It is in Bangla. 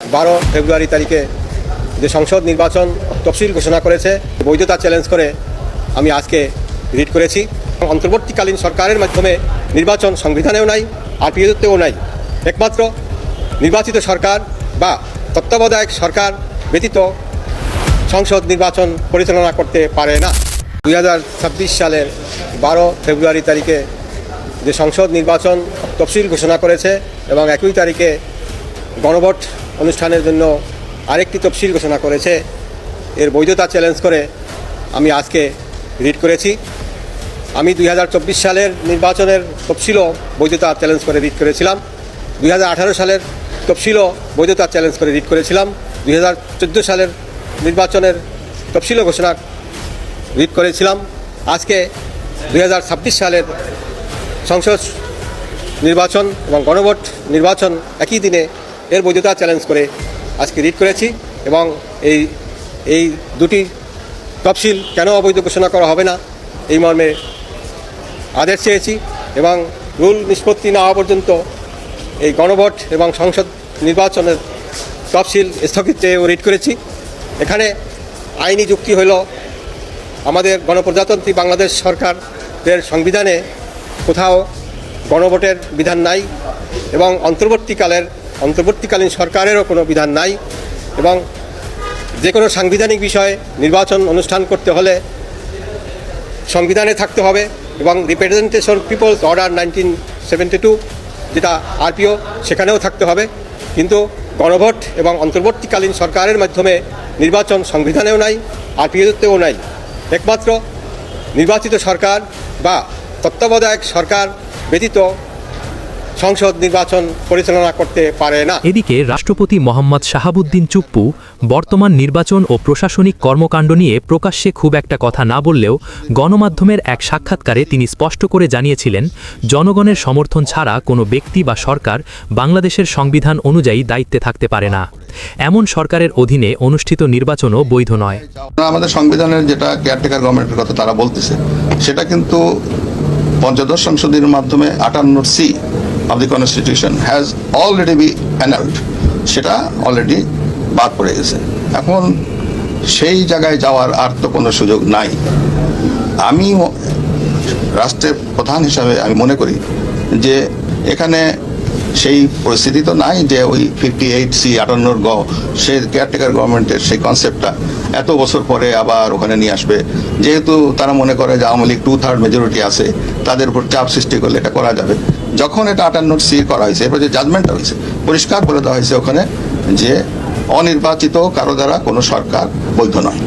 12 ফেব্রুয়ারি তারিখে যে সংসদ নির্বাচন তফসিল ঘোষণা করেছে বৈধতা চ্যালেঞ্জ করে আমি আজকে রিট করেছি। অন্তর্বর্তীকালীন সরকারের মাধ্যমে নির্বাচন সংবিধানেও নাই, আরপিওতেও নাই। একমাত্র নির্বাচিত সরকার বা তত্ত্বাবধায়ক সরকার ব্যতীত সংসদ নির্বাচন পরিচালনা করতে পারে না। 2026 সালের 12 ফেব্রুয়ারি তারিখে যে সংসদ নির্বাচন তফসিল ঘোষণা করেছে এবং একই তারিখে গণভোট অনুষ্ঠানের জন্য আরেকটি তফসিল ঘোষণা করেছে, এর বৈধতা চ্যালেঞ্জ করে আমি আজকে রিট করেছি। আমি 2024 সালের নির্বাচনের তফসিলও বৈধতা চ্যালেঞ্জ করে রিট করেছিলাম। 2018 সালের তফসিলও বৈধতা চ্যালেঞ্জ করে রিট করেছিলাম। 2014 সালের নির্বাচনের তফসিলও ঘোষণা রিট করেছিলাম। আজকে 2026 সালের সংসদ নির্বাচন এবং গণভোট নির্বাচন একই দিনে এর বৈধতা চ্যালেঞ্জ করে আজকে রিট করেছি এবং এই দুটি তফসিল কেন অবৈধ ঘোষণা করা হবে না এই মর্মে আদেশ চেয়েছি এবং রুল নিষ্পত্তি না হওয়া পর্যন্ত এই গণভোট এবং সংসদ নির্বাচনের তফসিল স্থগিত চেয়েও রিট করেছি। এখানে আইনি যুক্তি হল আমাদের গণপ্রজাতন্ত্রী বাংলাদেশ সরকারের সংবিধানে কোথাও গণভোটের বিধান নাই এবং অন্তর্বর্তীকালীন সরকারেরও কোনো বিধান নাই এবং যে কোনো সাংবিধানিক বিষয়ে নির্বাচন অনুষ্ঠান করতে হলে সংবিধানে থাকতে হবে এবং রিপ্রেজেন্টেশন পিপলস অর্ডার 1972 যেটা আরপিও সেখানেও থাকতে হবে। কিন্তু গণভোট এবং অন্তর্বর্তীকালীন সরকারের মাধ্যমে নির্বাচন সংবিধানেও নাই, আরপিওতেও নাই। একমাত্র নির্বাচিত সরকার বা তত্ত্বাবধায়ক সরকার ব্যতীত সংসদ নির্বাচন পরিচালনা করতে পারে না। এদিকে রাষ্ট্রপতি মোহাম্মদ শাহাবুদ্দিন চুপ্পু বর্তমান নির্বাচন ও প্রশাসনিক কর্মকাণ্ড নিয়ে প্রকাশ্যে খুব একটা কথা না বললেও গণমাধ্যমের এক সাক্ষাৎকারে তিনি স্পষ্ট করে জানিয়েছিলেন, জনগণের সমর্থন ছাড়া কোনো ব্যক্তি বা সরকার বাংলাদেশের সংবিধান অনুযায়ী দায়িত্বে থাকতে পারে না। এমন সরকারের অধীনে অনুষ্ঠিত নির্বাচনও বৈধ নয়। আমাদের সংবিধানের যেটা কেয়ারটেকার গভর্নমেন্টের কথা তারা বলতেছে, সেটা কিন্তু পঞ্চদশ সংশোধনীর মাধ্যমে 58C of the Constitution has already been annulled, সেটা অলরেডি বাদ পড়ে গেছে। এখন সেই জায়গায় যাওয়ার আর তো কোনো সুযোগ নাই। আমি রাষ্ট্রের প্রধান হিসাবে আমি মনে করি যে এখানে সেই পরিস্থিতি তো নাই যে ওই 58C 58 সে কেয়ারটেকার গভর্নমেন্টের সেই কনসেপ্টটা এত বছর পরে আবার ওখানে নিয়ে আসবে। যেহেতু তারা মনে করে যে আওয়ামী লীগ 2/3 মেজরিটি আছে, তাদের উপর চাপ সৃষ্টি করলে এটা করা যাবে। যখন এটা 58C করা হয়েছে, এরপর যে জাজমেন্টটা হয়েছে পরিষ্কার করে দেওয়া হয়েছে ওখানে যে অনির্বাচিত কারো দ্বারা কোনো সরকার বৈধ নয়।